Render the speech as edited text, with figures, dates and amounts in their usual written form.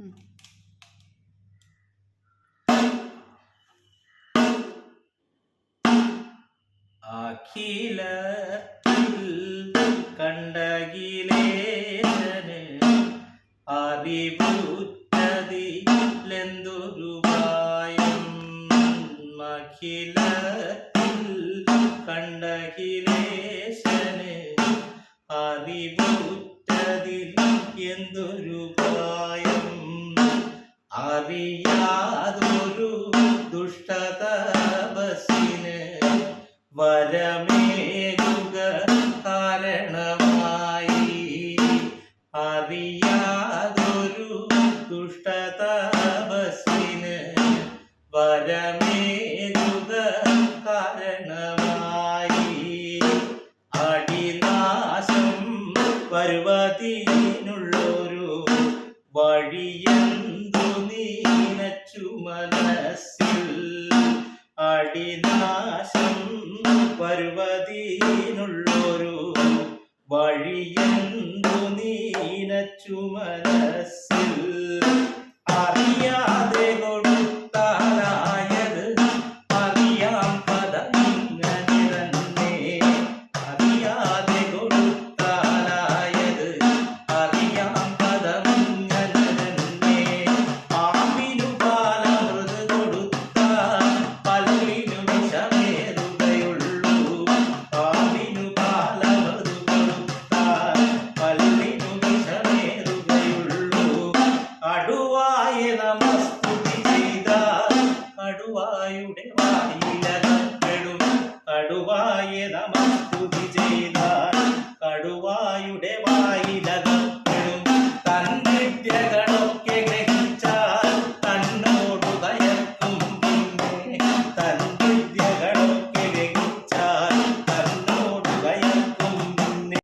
അഖിലത്തിൽ കണ്ടകിലേശന് അറിവുറ്റതിലെന്തൊരു ഭയം. അഖിലത്തിൽ കണ്ടകിലേശന് അറിവുറ്റതിൽ എന്തൊരു ഭയം. അറിയാതൊരു ദുഷ്ടതപസ്സിന് വരമേകുക കാരണമായി. അറിയാതൊരു ദുഷ്ടതപസ്സിന് വരമേകുക കാരണമായി. അടിനാശം വരുവതിനുള്ളൊരു വഴിയെന്തു നീനച്ചു മനസ്സിൽ. അടിനാശം വരുവതിനുള്ളൊരു വഴിയെന്തു നീനച്ചു മനസ്സിൽ. അറിയാതെ